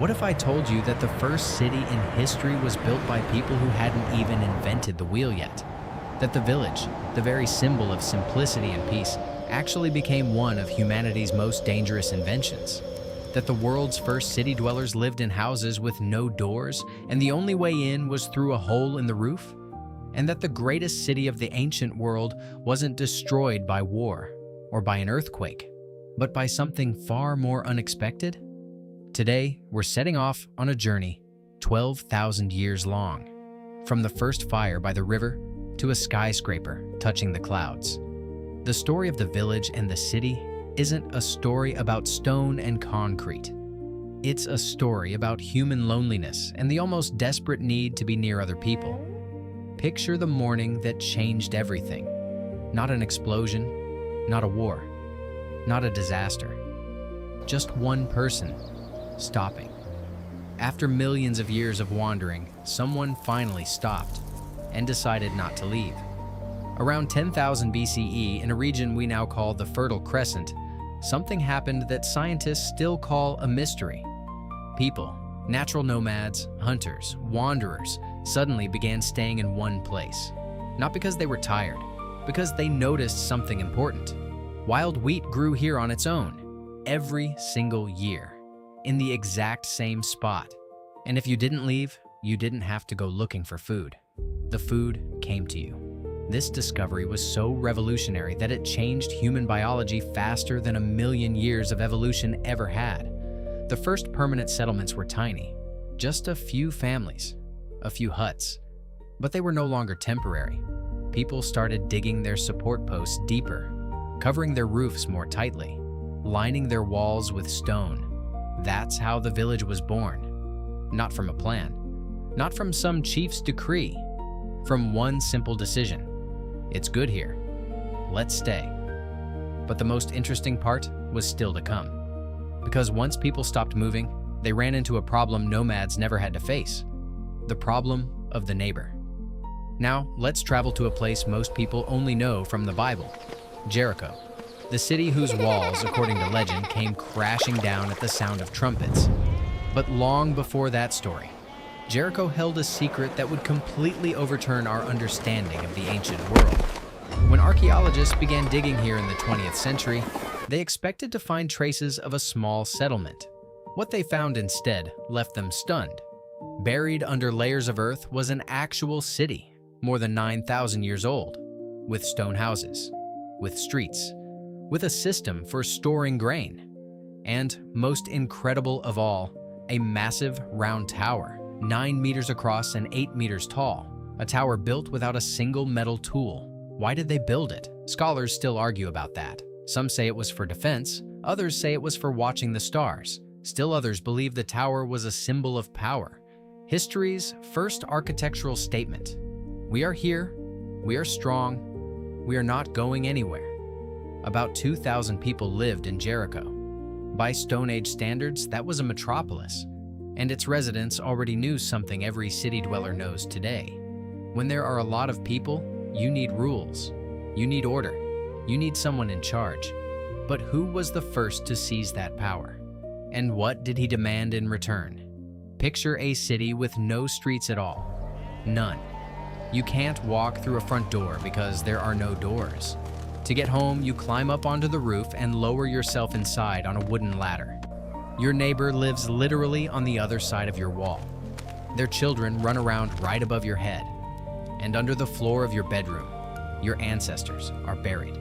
What if I told you that the first city in history was built by people who hadn't even invented the wheel yet? That the village, the very symbol of simplicity and peace, actually became one of humanity's most dangerous inventions? That the world's first city dwellers lived in houses with no doors, and the only way in was through a hole in the roof? And that the greatest city of the ancient world wasn't destroyed by war or by an earthquake, but by something far more unexpected? Today, we're setting off on a journey 12,000 years long, from the first fire by the river to a skyscraper touching the clouds. The story of the village and the city isn't a story about stone and concrete. It's a story about human loneliness and the almost desperate need to be near other people. Picture the morning that changed everything. Not an explosion, not a war, not a disaster. Just one person stopping. After millions of years of wandering, someone finally stopped and decided not to leave. Around 10,000 BCE, in a region we now call the Fertile Crescent, something happened that scientists still call a mystery. People, natural nomads, hunters, wanderers, suddenly began staying in one place. Not because they were tired, because they noticed something important. Wild wheat grew here on its own, every single year, in the exact same spot. And if you didn't leave, you didn't have to go looking for food. The food came to you. This discovery was so revolutionary that it changed human biology faster than 1,000,000 years of evolution ever had. The first permanent settlements were tiny, just a few families, a few huts. But they were no longer temporary. People started digging their support posts deeper, covering their roofs more tightly, lining their walls with stone. That's how the village was born. Not from a plan, not from some chief's decree, from one simple decision. It's good here. Let's stay. But the most interesting part was still to come. Because once people stopped moving, they ran into a problem nomads never had to face. The problem of the neighbor. Now, let's travel to a place most people only know from the Bible, Jericho. The city whose walls, according to legend, came crashing down at the sound of trumpets. But long before that story, Jericho held a secret that would completely overturn our understanding of the ancient world. When archaeologists began digging here in the 20th century, they expected to find traces of a small settlement. What they found instead left them stunned. Buried under layers of earth was an actual city, more than 9,000 years old, with stone houses, with streets, with a system for storing grain, and, most incredible of all, a massive round tower, 9 meters across and 8 meters tall, a tower built without a single metal tool. Why did they build it? Scholars still argue about that. Some say it was for defense, others say it was for watching the stars. Still others believe the tower was a symbol of power. History's first architectural statement. We are here, we are strong, we are not going anywhere. About 2,000 people lived in Jericho. By Stone Age standards, that was a metropolis, and its residents already knew something every city dweller knows today. When there are a lot of people, you need rules, you need order, you need someone in charge. But who was the first to seize that power? And what did he demand in return? Picture a city with no streets at all. None. You can't walk through a front door because there are no doors. To get home, you climb up onto the roof and lower yourself inside on a wooden ladder. Your neighbor lives literally on the other side of your wall. Their children run around right above your head. And under the floor of your bedroom, your ancestors are buried.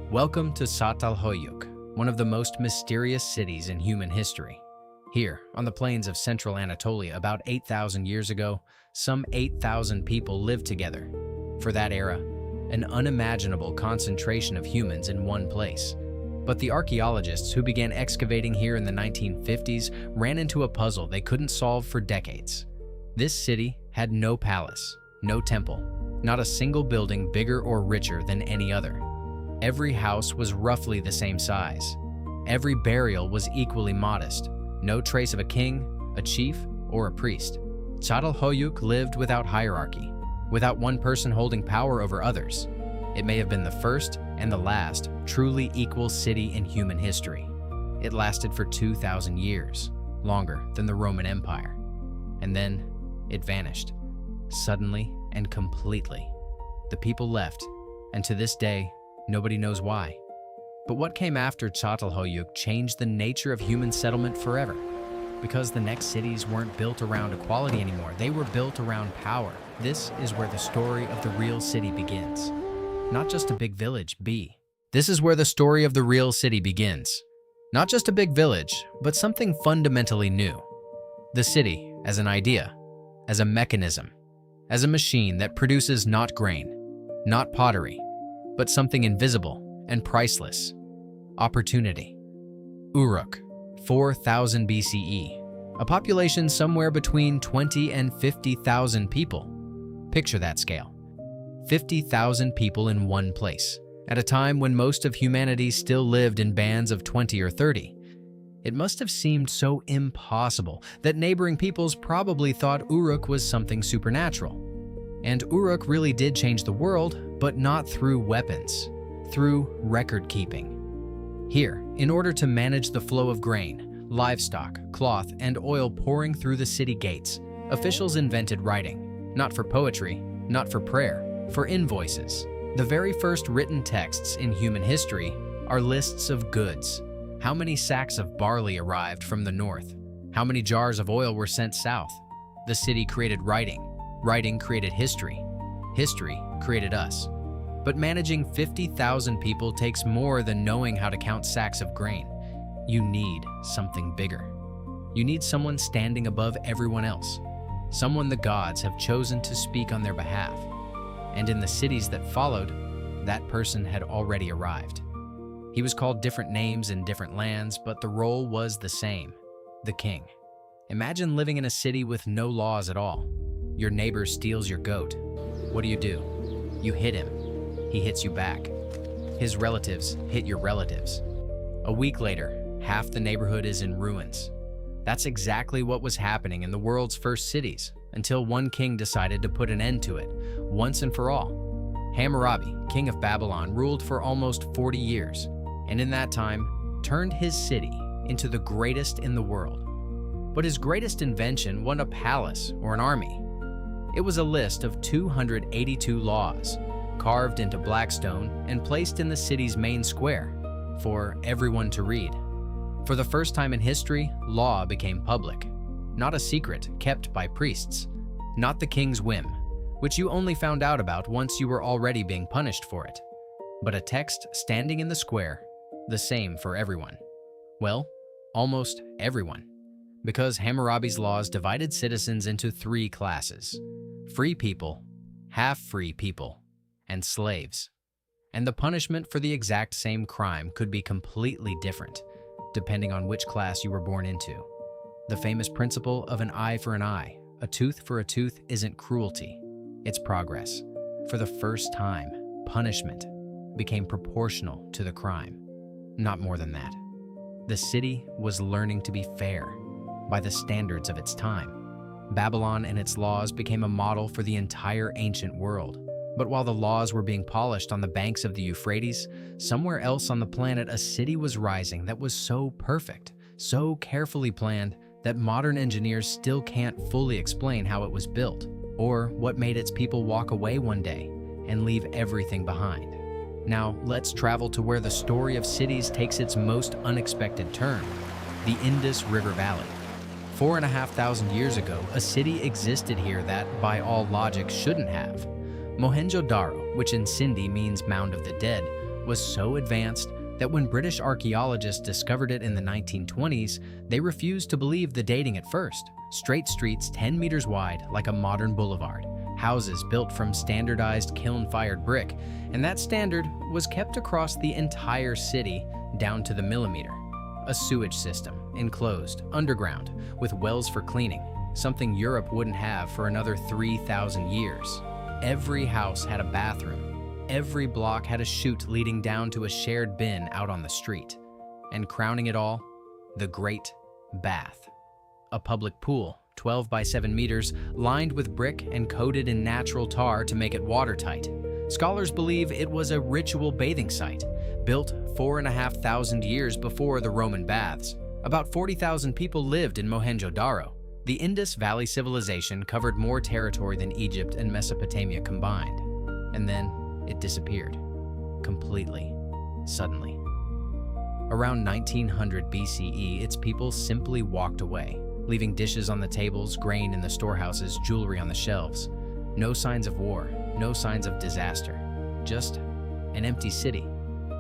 Welcome to Çatalhöyük, one of the most mysterious cities in human history. Here, on the plains of central Anatolia about 8,000 years ago, some 8,000 people lived together. For that era, an unimaginable concentration of humans in one place. But the archaeologists who began excavating here in the 1950s ran into a puzzle they couldn't solve for decades. This city had no palace, no temple, not a single building bigger or richer than any other. Every house was roughly the same size. Every burial was equally modest. No trace of a king, a chief, or a priest. Çatalhöyük lived without hierarchy, without one person holding power over others. It may have been the first and the last truly equal city in human history. It lasted for 2,000 years. longer than the Roman Empire. And then it vanished, suddenly and completely. The people left, and to this day, nobody knows why. But what came after Çatalhöyük changed the nature of human settlement forever. Because the next cities weren't built around equality anymore, they were built around power. This is where the story of the real city begins. Not just a big village, B. This is where the story of the real city begins. Not just a big village, but something fundamentally new. The city as an idea, as a mechanism, as a machine that produces not grain, not pottery, but something invisible and priceless. Opportunity. Uruk, 4000 BCE, a population somewhere between 20 and 50,000 people. Picture that scale. 50,000 people in one place, at a time when most of humanity still lived in bands of 20 or 30. It must have seemed so impossible that neighboring peoples probably thought Uruk was something supernatural. And Uruk really did change the world, but not through weapons, through record keeping. Here, in order to manage the flow of grain, livestock, cloth, and oil pouring through the city gates, officials invented writing, not for poetry, not for prayer, for invoices. The very first written texts in human history are lists of goods. How many sacks of barley arrived from the north? How many jars of oil were sent south? The city created writing. Writing created history. History created us. But managing 50,000 people takes more than knowing how to count sacks of grain. You need something bigger. You need someone standing above everyone else. Someone the gods have chosen to speak on their behalf. And in the cities that followed, that person had already arrived. He was called different names in different lands, but the role was the same: the king. Imagine living in a city with no laws at all. Your neighbor steals your goat. What do? You hit him. He hits you back. His relatives hit your relatives. A week later, half the neighborhood is in ruins. That's exactly what was happening in the world's first cities, until one king decided to put an end to it, once and for all. Hammurabi, king of Babylon, ruled for almost 40 years, and in that time, turned his city into the greatest in the world. But his greatest invention wasn't a palace or an army. It was a list of 282 laws, carved into black stone and placed in the city's main square, for everyone to read. For the first time in history, law became public. Not a secret kept by priests. Not the king's whim, which you only found out about once you were already being punished for it. But a text standing in the square, the same for everyone. Well, almost everyone. Because Hammurabi's laws divided citizens into 3 classes: free people, half-free people, and slaves. And the punishment for the exact same crime could be completely different, depending on which class you were born into. The famous principle of an eye for an eye, a tooth for a tooth, isn't cruelty, it's progress. For the first time, punishment became proportional to the crime, not more than that. The city was learning to be fair by the standards of its time. Babylon and its laws became a model for the entire ancient world. But while the laws were being polished on the banks of the Euphrates, somewhere else on the planet a city was rising that was so perfect, so carefully planned, that modern engineers still can't fully explain how it was built, or what made its people walk away one day and leave everything behind. Now, let's travel to where the story of cities takes its most unexpected turn: the Indus River Valley. 4,500 years ago, a city existed here that, by all logic, shouldn't have. Mohenjo-Daro, which in Sindhi means Mound of the Dead, was so advanced that when British archaeologists discovered it in the 1920s, they refused to believe the dating at first. Straight streets 10 meters wide, like a modern boulevard. Houses built from standardized kiln-fired brick, and that standard was kept across the entire city down to the millimeter. A sewage system, enclosed, underground, with wells for cleaning, something Europe wouldn't have for another 3,000 years. Every house had a bathroom. Every block had a chute leading down to a shared bin out on the street. And crowning it all, the Great Bath. A public pool, 12 by 7 meters, lined with brick and coated in natural tar to make it watertight. Scholars believe it was a ritual bathing site, built 4,500 years before the Roman baths. About 40,000 people lived in Mohenjo-Daro. The Indus Valley civilization covered more territory than Egypt and Mesopotamia combined. And then it disappeared. Completely. Suddenly. Around 1900 BCE, its people simply walked away, leaving dishes on the tables, grain in the storehouses, jewelry on the shelves. No signs of war, no signs of disaster. Just an empty city.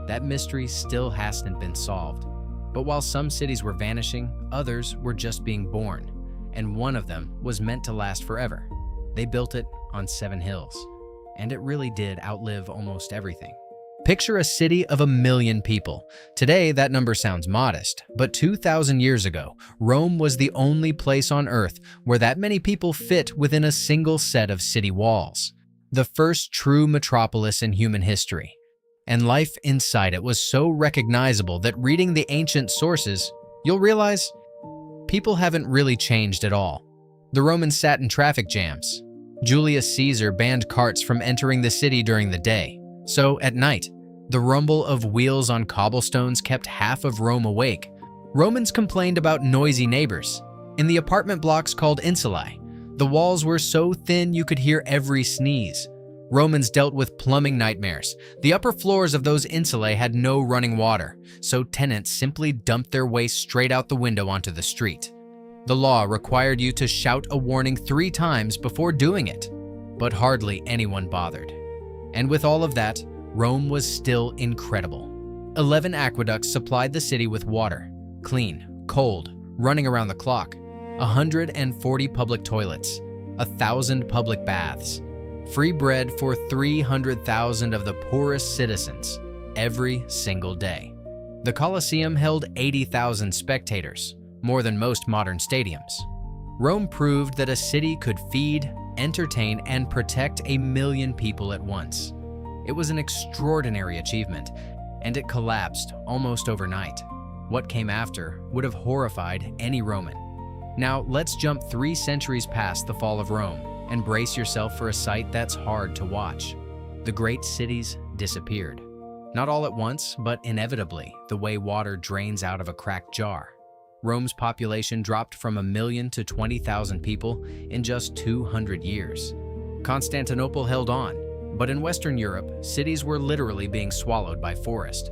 That mystery still hasn't been solved. But while some cities were vanishing, others were just being born. And one of them was meant to last forever. They built it on 7 hills. And it really did outlive almost everything. Picture a city of 1 million people. Today, that number sounds modest, but 2,000 years ago, Rome was the only place on Earth where that many people fit within a single set of city walls. The first true metropolis in human history. And life inside it was so recognizable that reading the ancient sources, you'll realize people haven't really changed at all. The Romans sat in traffic jams. Julius Caesar banned carts from entering the city during the day. So, at night, the rumble of wheels on cobblestones kept half of Rome awake. Romans complained about noisy neighbors. In the apartment blocks called insulae, the walls were so thin you could hear every sneeze. Romans dealt with plumbing nightmares. The upper floors of those insulae had no running water, so tenants simply dumped their waste straight out the window onto the street. The law required you to shout a warning 3 times before doing it, but hardly anyone bothered. And with all of that, Rome was still incredible. 11 aqueducts supplied the city with water, clean, cold, running around the clock. 140 public toilets, 1,000 public baths, free bread for 300,000 of the poorest citizens every single day. The Colosseum held 80,000 spectators, more than most modern stadiums. Rome proved that a city could feed, entertain, and protect 1 million people at once. It was an extraordinary achievement, and it collapsed almost overnight. What came after would have horrified any Roman. Now, let's jump 3 centuries past the fall of Rome and brace yourself for a sight that's hard to watch. The great cities disappeared. Not all at once, but inevitably, the way water drains out of a cracked jar. Rome's population dropped from 1 million to 20,000 people in just 200 years. Constantinople held on, but in Western Europe, cities were literally being swallowed by forest.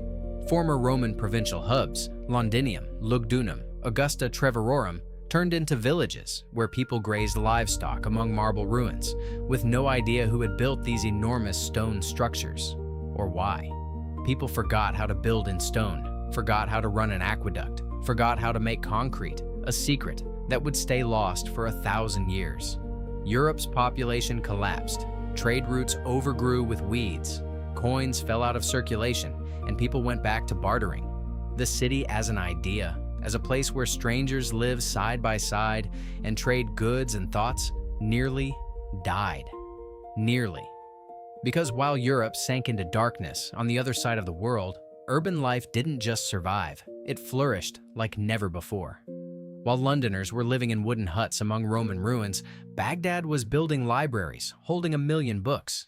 Former Roman provincial hubs, Londinium, Lugdunum, Augusta Treverorum, turned into villages where people grazed livestock among marble ruins, with no idea who had built these enormous stone structures, or why. People forgot how to build in stone, forgot how to run an aqueduct, forgot how to make concrete, a secret that would stay lost for 1,000 years. Europe's population collapsed, trade routes overgrew with weeds, coins fell out of circulation, and people went back to bartering. The city as an idea, as a place where strangers live side by side and trade goods and thoughts, nearly died. Nearly. Because while Europe sank into darkness on the other side of the world, urban life didn't just survive, it flourished like never before. While Londoners were living in wooden huts among Roman ruins, Baghdad was building libraries, holding 1 million books.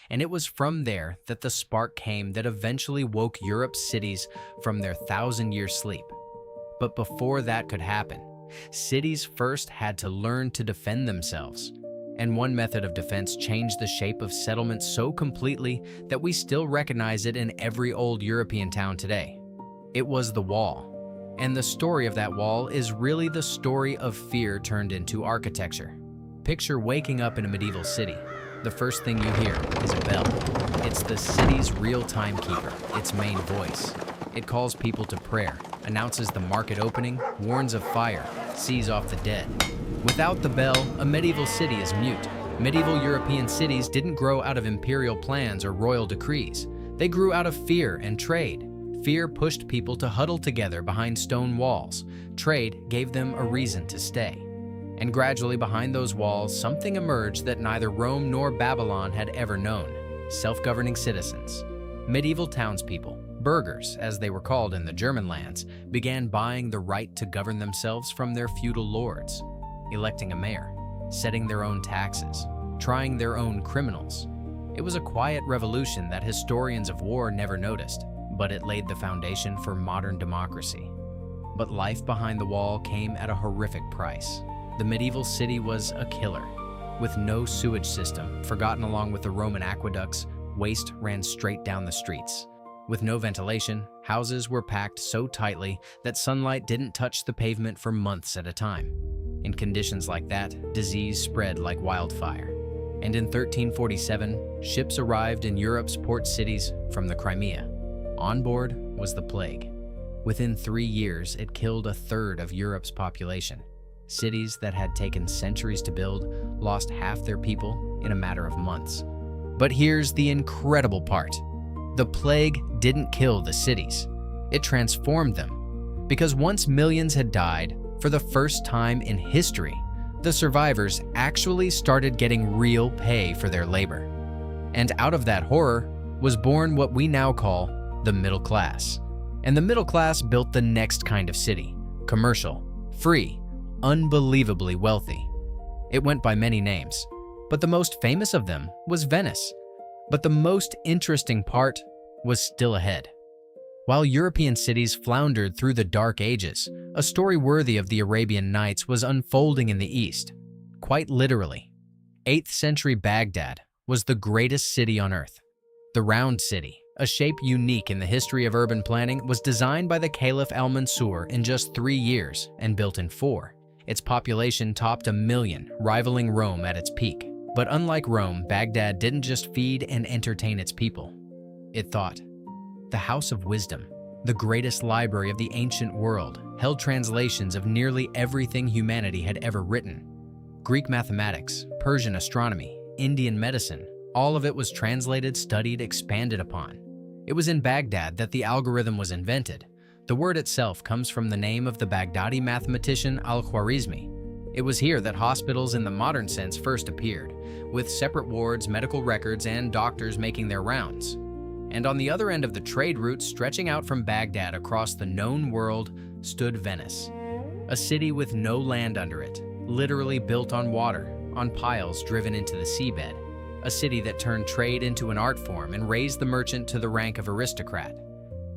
And it was from there that the spark came that eventually woke Europe's cities from their 1,000-year sleep. But before that could happen, cities first had to learn to defend themselves. And one method of defense changed the shape of settlements so completely that we still recognize it in every old European town today. It was the wall. And the story of that wall is really the story of fear turned into architecture. Picture waking up in a medieval city. The first thing you hear is a bell. It's the city's real timekeeper, its main voice. It calls people to prayer, announces the market opening, warns of fire, sees off the dead. Without the bell, a medieval city is mute. Medieval European cities didn't grow out of imperial plans or royal decrees. They grew out of fear and trade. Fear pushed people to huddle together behind stone walls. Trade gave them a reason to stay. And gradually behind those walls, something emerged that neither Rome nor Babylon had ever known: self-governing citizens. Medieval townspeople, burghers as they were called in the German lands, began buying the right to govern themselves from their feudal lords, electing a mayor, setting their own taxes, trying their own criminals. It was a quiet revolution that historians of war never noticed, but it laid the foundation for modern democracy. But life behind the wall came at a horrific price. The medieval city was a killer. With no sewage system, forgotten along with the Roman aqueducts, waste ran straight down the streets. With no ventilation, houses were packed so tightly that sunlight didn't touch the pavement for months at a time. In conditions like that, disease spread like wildfire. And in 1347, ships arrived in Europe's port cities from the Crimea. On board was the plague. Within 3 years, it killed a third of Europe's population. Cities that had taken centuries to build lost half their people in a matter of months. But here's the incredible part. The plague didn't kill the cities. It transformed them. Because once millions had died, for the first time in history, the survivors actually started getting real pay for their labor. And out of that horror was born what we now call the middle class. And the middle class built the next kind of city: commercial, free, unbelievably wealthy. It went by many names, but the most famous of them was Venice. But the most interesting part was still ahead. While European cities floundered through the Dark Ages, a story worthy of the Arabian Nights was unfolding in the East. Quite literally. 8th century Baghdad was the greatest city on earth. The Round City, a shape unique in the history of urban planning, was designed by the Caliph al-Mansur in just 3 years and built in 4. Its population topped 1 million, rivaling Rome at its peak. But unlike Rome, Baghdad didn't just feed and entertain its people. It thought. The House of Wisdom, the greatest library of the ancient world, held translations of nearly everything humanity had ever written. Greek mathematics, Persian astronomy, Indian medicine, all of it was translated, studied, expanded upon. It was in Baghdad that the algorithm was invented. The word itself comes from the name of the Baghdadi mathematician Al-Khwarizmi. It was here that hospitals in the modern sense first appeared, with separate wards, medical records, and doctors making their rounds. And on the other end of the trade route, stretching out from Baghdad across the known world, stood Venice. A city with no land under it, literally built on water, on piles driven into the seabed. A city that turned trade into an art form and raised the merchant to the rank of aristocrat.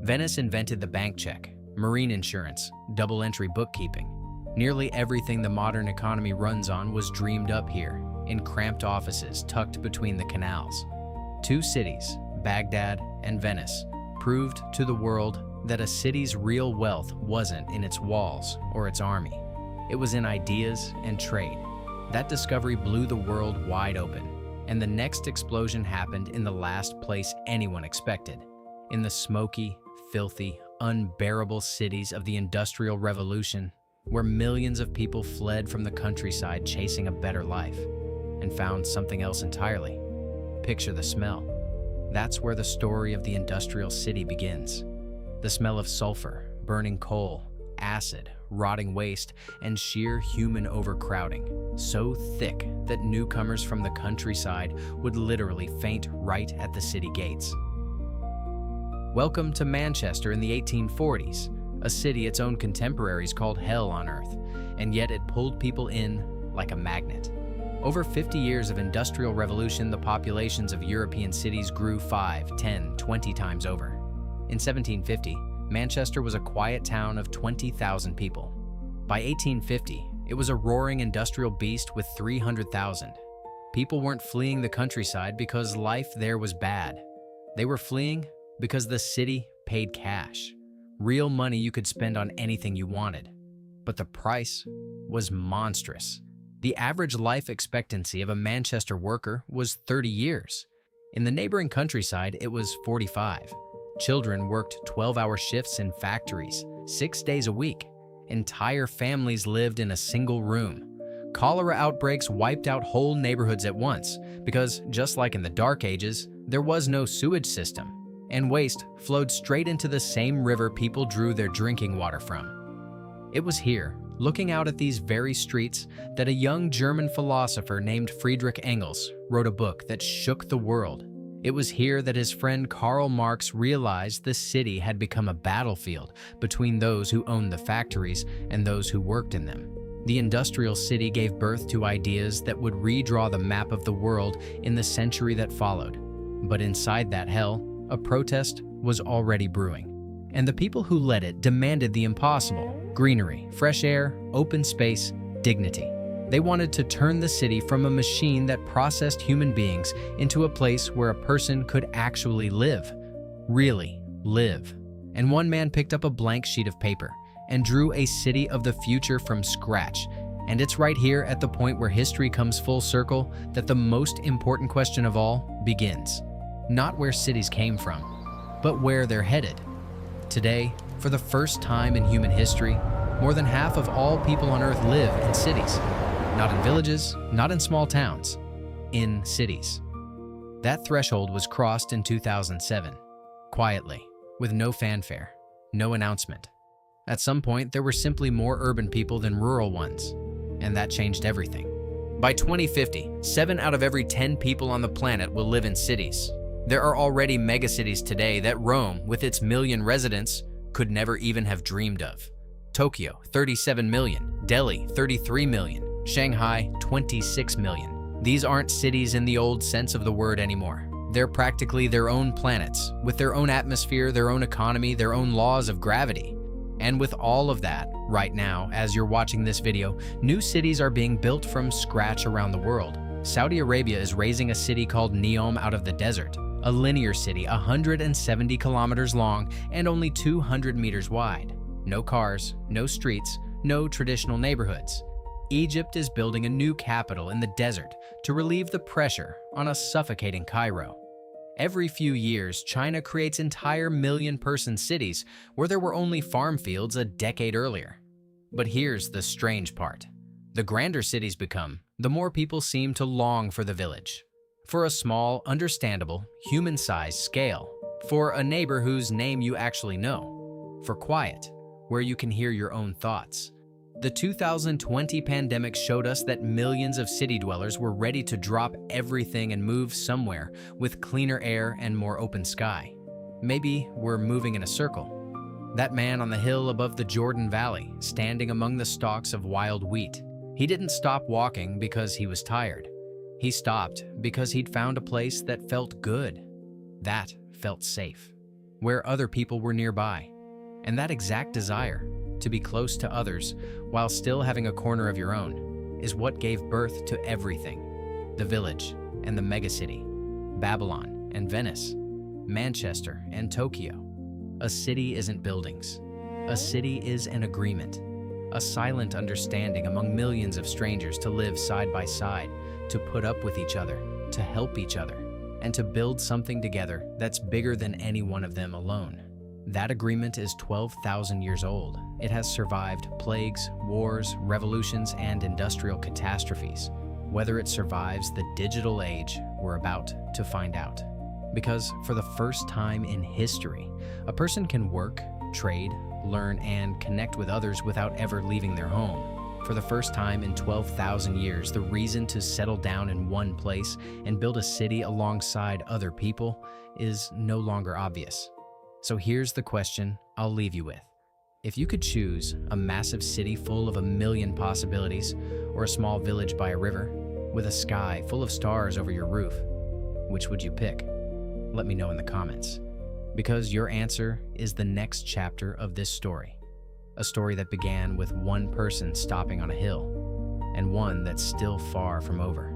Venice invented the bank check, marine insurance, double-entry bookkeeping. Nearly everything the modern economy runs on was dreamed up here, in cramped offices tucked between the canals. 2 cities, Baghdad and Venice, proved to the world that a city's real wealth wasn't in its walls or its army. It was in ideas and trade. That discovery blew the world wide open, and the next explosion happened in the last place anyone expected, in the smoky, filthy, unbearable cities of the Industrial Revolution, where millions of people fled from the countryside chasing a better life, and found something else entirely. Picture the smell. That's where the story of the industrial city begins. The smell of sulfur, burning coal, acid, rotting waste, and sheer human overcrowding, so thick that newcomers from the countryside would literally faint right at the city gates. Welcome to Manchester in the 1840s, a city its own contemporaries called hell on earth, and yet it pulled people in like a magnet. Over 50 years of industrial revolution, the populations of European cities grew 5, 10, 20 times over. In 1750, Manchester was a quiet town of 20,000 people. By 1850, it was a roaring industrial beast with 300,000. People weren't fleeing the countryside because life there was bad. They were fleeing because the city paid cash. Real money you could spend on anything you wanted. But the price was monstrous. The average life expectancy of a Manchester worker was 30 years. In the neighboring countryside, it was 45. Children worked 12-hour shifts in factories, 6 days a week. Entire families lived in a single room. Cholera outbreaks wiped out whole neighborhoods at once because, just like in the Dark Ages, there was no sewage system, and waste flowed straight into the same river people drew their drinking water from. It was here, looking out at these very streets, that a young German philosopher named Friedrich Engels wrote a book that shook the world. It was here that his friend Karl Marx realized the city had become a battlefield between those who owned the factories and those who worked in them. The industrial city gave birth to ideas that would redraw the map of the world in the century that followed. But inside that hell, a protest was already brewing, and the people who led it demanded the impossible. Greenery, fresh air, open space, dignity. They wanted to turn the city from a machine that processed human beings into a place where a person could actually live. Really live. And one man picked up a blank sheet of paper and drew a city of the future from scratch. And it's right here at the point where history comes full circle that the most important question of all begins. Not where cities came from, but where they're headed. Today, for the first time in human history, more than half of all people on Earth live in cities. Not in villages, not in small towns, in cities. That threshold was crossed in 2007, quietly, with no fanfare, no announcement. At some point, there were simply more urban people than rural ones, and that changed everything. By 2050, 7 out of every 10 people on the planet will live in cities. There are already megacities today that Rome, with its million residents, could never even have dreamed of. Tokyo, 37 million, Delhi, 33 million, Shanghai, 26 million. These aren't cities in the old sense of the word anymore. They're practically their own planets, with their own atmosphere, their own economy, their own laws of gravity. And with all of that, right now, as you're watching this video, new cities are being built from scratch around the world. Saudi Arabia is raising a city called Neom out of the desert, a linear city 170 kilometers long and only 200 meters wide. No cars, no streets, no traditional neighborhoods. Egypt is building a new capital in the desert to relieve the pressure on a suffocating Cairo. Every few years, China creates entire million-person cities where there were only farm fields a decade earlier. But here's the strange part. The grander cities become, the more people seem to long for the village. For a small, understandable, human-sized scale. For a neighbor whose name you actually know. For quiet, where you can hear your own thoughts. The 2020 pandemic showed us that millions of city dwellers were ready to drop everything and move somewhere with cleaner air and more open sky. Maybe we're moving in a circle. That man on the hill above the Jordan Valley, standing among the stalks of wild wheat. He didn't stop walking because he was tired. He stopped because he'd found a place that felt good. That felt safe. Where other people were nearby. And that exact desire, to be close to others while still having a corner of your own, is what gave birth to everything. The village and the megacity, Babylon and Venice, Manchester and Tokyo. A city isn't buildings. A city is an agreement, a silent understanding among millions of strangers to live side by side, to put up with each other, to help each other, and to build something together that's bigger than any one of them alone. That agreement is 12,000 years old. It has survived plagues, wars, revolutions, and industrial catastrophes. Whether it survives the digital age, we're about to find out. Because for the first time in history, a person can work, trade, learn, and connect with others without ever leaving their home. For the first time in 12,000 years, the reason to settle down in one place and build a city alongside other people is no longer obvious. So here's the question I'll leave you with. If you could choose a massive city full of 1,000,000 possibilities, or a small village by a river, with a sky full of stars over your roof, which would you pick? Let me know in the comments. Because your answer is the next chapter of this story. A story that began with one person stopping on a hill, and one that's still far from over.